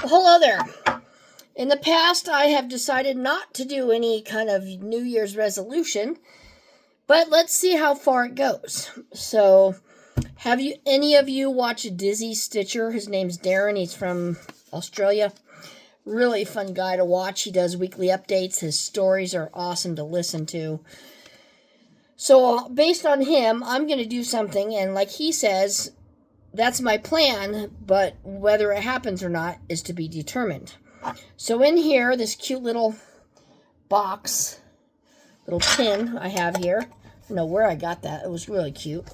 Hello there. In the past, I have decided not to do any kind of New Year's resolution, but let's see how far it goes. So, have you any of you watched Dizzy Stitcher? His name's Darren. He's from Australia. Really fun guy to watch. He does weekly updates. His stories are awesome to listen to. So, based on him, I'm going to do something, and like he says, that's my plan, but whether it happens or not is to be determined. So in here, this cute little box, little tin I have here. I don't know where I got that. It was really cute.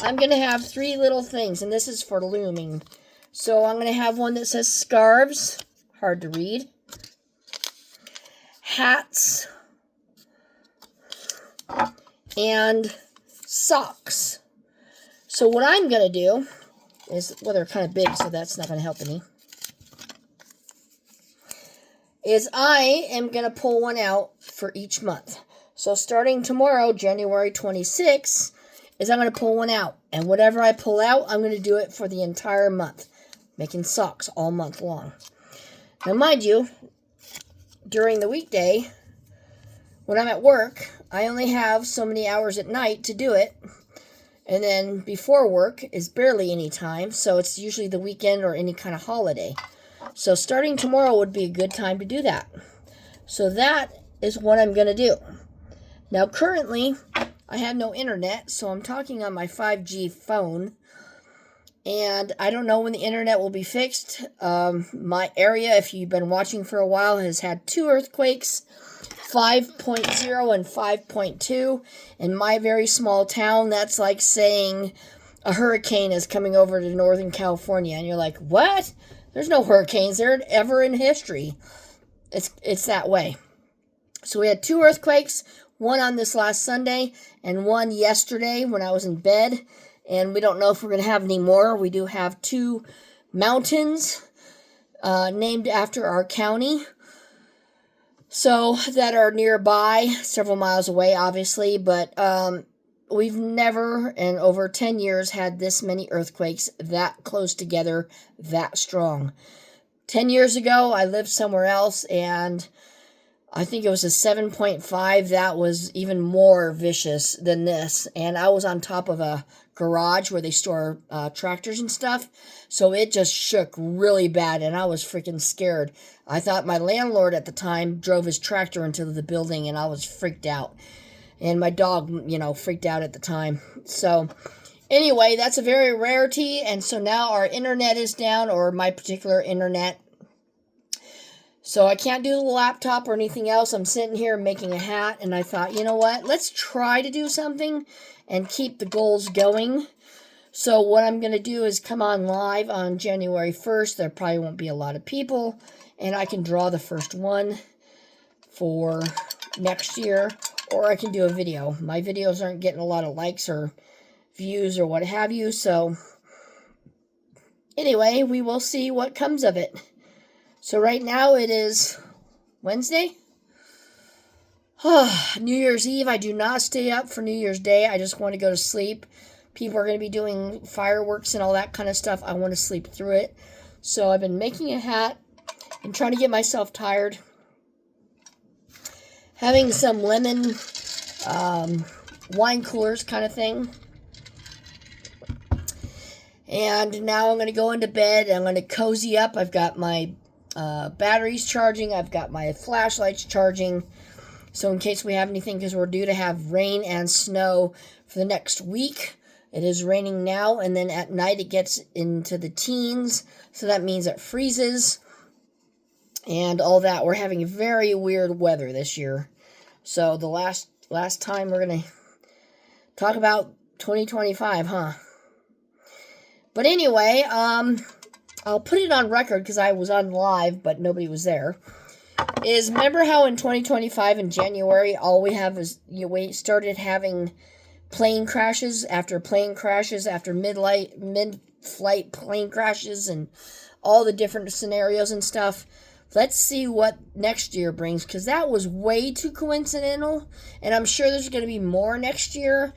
I'm going to have 3 little things, and this is for looming. So I'm going to have one that says scarves, hard to read, hats, and socks. So what I'm going to do is, well, they're kind of big, so that's not going to help any, is I am going to pull one out for each month. So starting tomorrow, January 26th, is I'm going to pull one out. And whatever I pull out, I'm going to do it for the entire month, making socks all month long. Now, mind you, during the weekday, when I'm at work, I only have so many hours at night to do it. And then before work is barely any time, so it's usually the weekend or any kind of holiday. So starting tomorrow would be a good time to do that. So that is what I'm going to do. Now currently, I have no internet, so I'm talking on my 5G phone. And I don't know when the internet will be fixed. My area, if you've been watching for a while, has had 2 earthquakes. 5.0 and 5.2. In my very small town, that's like saying a hurricane is coming over to Northern California. And you're like, what? There's no hurricanes there ever in history. It's that way. So we had 2 earthquakes, one on this last Sunday and one yesterday when I was in bed. And we don't know if we're going to have any more. We do have 2 mountains named after our county. So, that are nearby, several miles away, obviously, but we've never, in over 10 years, had this many earthquakes that close together, that strong. 10 years ago, I lived somewhere else, and I think it was a 7.5 that was even more vicious than this, and I was on top of a garage where they store tractors and stuff, so it just shook really bad, and I was freaking scared. I thought my landlord at the time drove his tractor into the building, and I was freaked out, and my dog, freaked out at the time. So anyway, that's a very rarity, and so now our internet is down, or my particular internet. So I can't do the laptop or anything else. I'm sitting here making a hat, and I thought, you know what? Let's try to do something and keep the goals going. So what I'm going to do is come on live on January 1st. There probably won't be a lot of people, and I can draw the first one for next year, or I can do a video. My videos aren't getting a lot of likes or views or what have you, so anyway, we will see what comes of it. So right now it is Wednesday. New Year's Eve. I do not stay up for New Year's Day. I just want to go to sleep. People are going to be doing fireworks and all that kind of stuff. I want to sleep through it. So I've been making a hat and trying to get myself tired. Having some lemon wine coolers kind of thing. And now I'm going to go into bed. I'm going to cozy up. I've got my batteries charging. I've got my flashlights charging. So in case we have anything, because we're due to have rain and snow for the next week. It is raining now, and then at night it gets into the teens. So that means it freezes and all that. We're having very weird weather this year. So the last time we're going to talk about 2025, huh? But anyway, I'll put it on record because I was on live, but nobody was there. Remember how in 2025 in January, all we have is, we started having plane crashes after mid-flight plane crashes and all the different scenarios and stuff. Let's see what next year brings, because that was way too coincidental, and I'm sure there's going to be more next year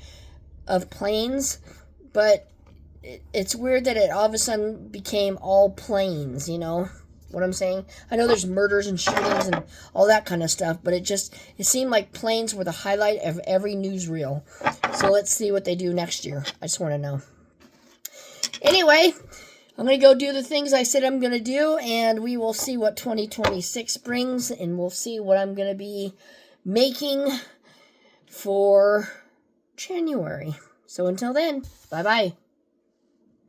of planes, but it's weird that it all of a sudden became all planes, what I'm saying? I know there's murders and shootings and all that kind of stuff, but it seemed like planes were the highlight of every newsreel. So let's see what they do next year. I just want to know. Anyway, I'm going to go do the things I said I'm going to do, and we will see what 2026 brings, and we'll see what I'm going to be making for January. So until then, bye-bye.